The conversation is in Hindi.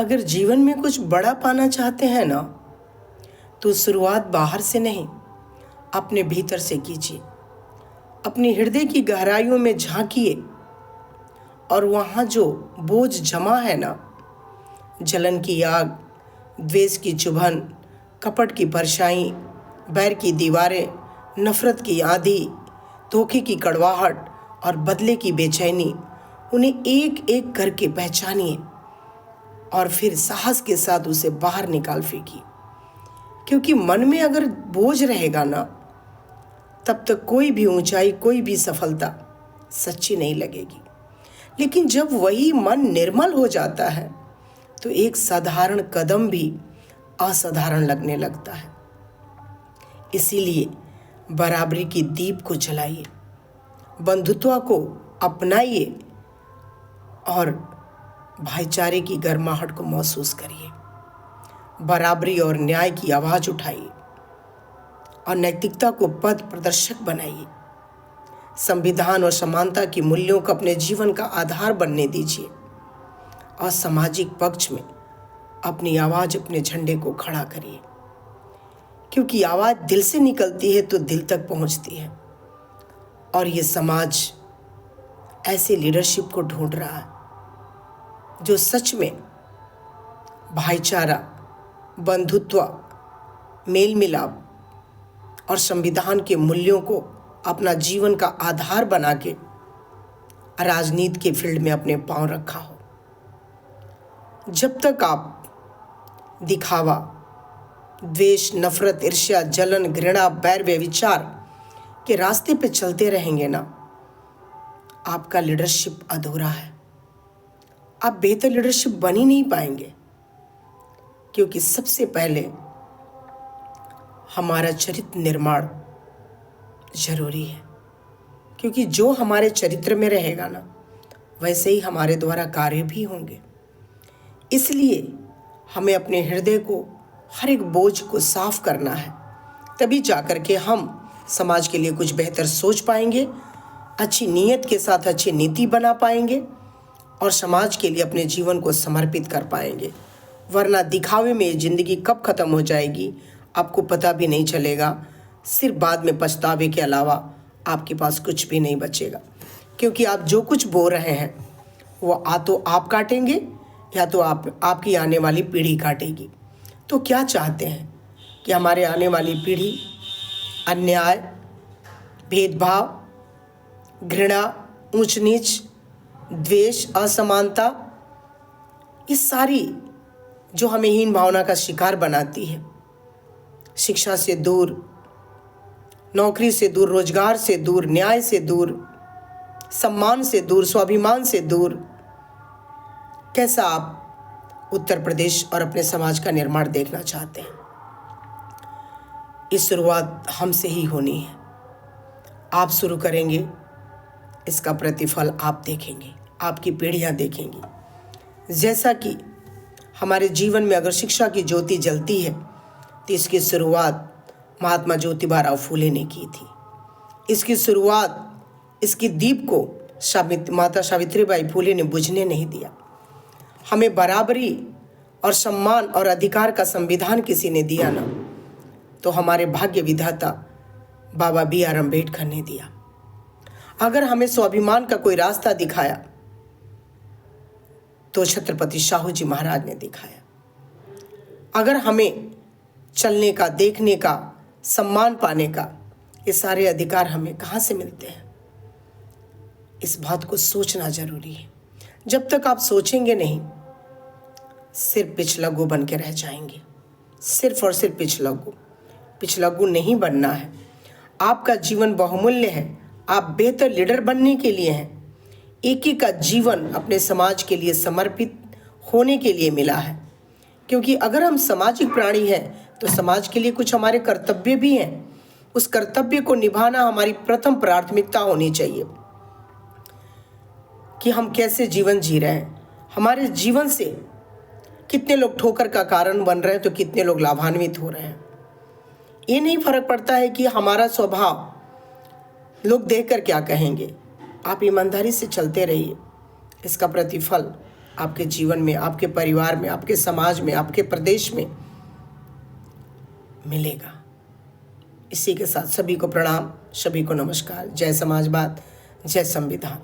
अगर जीवन में कुछ बड़ा पाना चाहते हैं ना, तो शुरुआत बाहर से नहीं, अपने भीतर से कीजिए। अपने हृदय की गहराइयों में झांकिए और वहाँ जो बोझ जमा है ना, जलन की आग, द्वेष की चुभन, कपट की परछाई, बैर की दीवारें, नफरत की आंधी, धोखे की कड़वाहट और बदले की बेचैनी, उन्हें एक एक करके पहचानिए और फिर साहस के साथ उसे बाहर निकाल फेंकिए। क्योंकि मन में अगर बोझ रहेगा ना, तब तक कोई भी ऊंचाई, कोई भी सफलता सच्ची नहीं लगेगी। लेकिन जब वही मन निर्मल हो जाता है, तो एक साधारण कदम भी असाधारण लगने लगता है। इसीलिए बराबरी की दीप को जलाइए, बंधुत्व को अपनाइए और भाईचारे की गर्माहट को महसूस करिए। बराबरी और न्याय की आवाज उठाइए और नैतिकता को पथ प्रदर्शक बनाइए। संविधान और समानता की मूल्यों को अपने जीवन का आधार बनने दीजिए और सामाजिक पक्ष में अपनी आवाज, अपने झंडे को खड़ा करिए। क्योंकि आवाज दिल से निकलती है तो दिल तक पहुंचती है, और ये समाज ऐसे लीडरशिप को ढूंढ रहा है जो सच में भाईचारा, बंधुत्व, मेल मिलाप और संविधान के मूल्यों को अपना जीवन का आधार बना के राजनीति के फील्ड में अपने पांव रखा हो। जब तक आप दिखावा, द्वेष, नफरत, ईर्ष्या, जलन, घृणा, बैर, व्यभिचार के रास्ते पे चलते रहेंगे ना, आपका लीडरशिप अधूरा है। आप बेहतर लीडरशिप बन ही नहीं पाएंगे। क्योंकि सबसे पहले हमारा चरित्र निर्माण जरूरी है। क्योंकि जो हमारे चरित्र में रहेगा ना, वैसे ही हमारे द्वारा कार्य भी होंगे। इसलिए हमें अपने हृदय को, हर एक बोझ को साफ करना है। तभी जाकर के हम समाज के लिए कुछ बेहतर सोच पाएंगे, अच्छी नीयत के साथ अच्छी नीति बना पाएंगे और समाज के लिए अपने जीवन को समर्पित कर पाएंगे। वरना दिखावे में ज़िंदगी कब ख़त्म हो जाएगी आपको पता भी नहीं चलेगा। सिर्फ बाद में पछतावे के अलावा आपके पास कुछ भी नहीं बचेगा। क्योंकि आप जो कुछ बो रहे हैं वो तो आप काटेंगे या तो आपकी आने वाली पीढ़ी काटेगी। तो क्या चाहते हैं कि हमारे आने वाली पीढ़ी अन्याय, भेदभाव, घृणा, ऊंच नीच, द्वेष, असमानता, ये सारी जो हमें हीन भावना का शिकार बनाती है, शिक्षा से दूर, नौकरी से दूर, रोजगार से दूर, न्याय से दूर, सम्मान से दूर, स्वाभिमान से दूर, कैसा आप उत्तर प्रदेश और अपने समाज का निर्माण देखना चाहते हैं? इस शुरुआत हमसे ही होनी है। आप शुरू करेंगे, इसका प्रतिफल आप देखेंगे, आपकी पीढ़ियां देखेंगी। जैसा कि हमारे जीवन में अगर शिक्षा की ज्योति जलती है, तो इसकी शुरुआत महात्मा ज्योतिबा राव फूले ने की थी। इसकी शुरुआत, इसकी दीप को माता सावित्रीबाई फूले ने बुझने नहीं दिया। हमें बराबरी और सम्मान और अधिकार का संविधान किसी ने दिया ना, तो हमारे भाग्य विधाता बाबा BR अम्बेडकर ने दिया। अगर हमें स्वाभिमान का कोई रास्ता दिखाया, तो छत्रपति शाहू जी महाराज ने दिखाया। अगर हमें चलने का, देखने का, सम्मान पाने का, ये सारे अधिकार हमें कहाँ से मिलते हैं? इस बात को सोचना जरूरी है। जब तक आप सोचेंगे नहीं, सिर्फ पिछलग्गू बन के रह जाएंगे। सिर्फ और सिर्फ पिछलग्गू नहीं बनना है। आपका जीवन बहुमूल्य है। आप बेहतर लीडर बनने के लिए हैं। एक एक का जीवन अपने समाज के लिए समर्पित होने के लिए मिला है। क्योंकि अगर हम सामाजिक प्राणी हैं, तो समाज के लिए कुछ हमारे कर्तव्य भी हैं। उस कर्तव्य को निभाना हमारी प्रथम प्राथमिकता होनी चाहिए कि हम कैसे जीवन जी रहे हैं। हमारे जीवन से कितने लोग ठोकर का कारण बन रहे हैं, तो कितने लोग लाभान्वित हो रहे हैं। ये नहीं फर्क पड़ता है कि हमारा स्वभाव लोग देखकर क्या कहेंगे। आप ईमानदारी से चलते रहिए, इसका प्रतिफल आपके जीवन में, आपके परिवार में, आपके समाज में, आपके प्रदेश में मिलेगा। इसी के साथ सभी को प्रणाम, सभी को नमस्कार। जय समाजवाद, जय संविधान।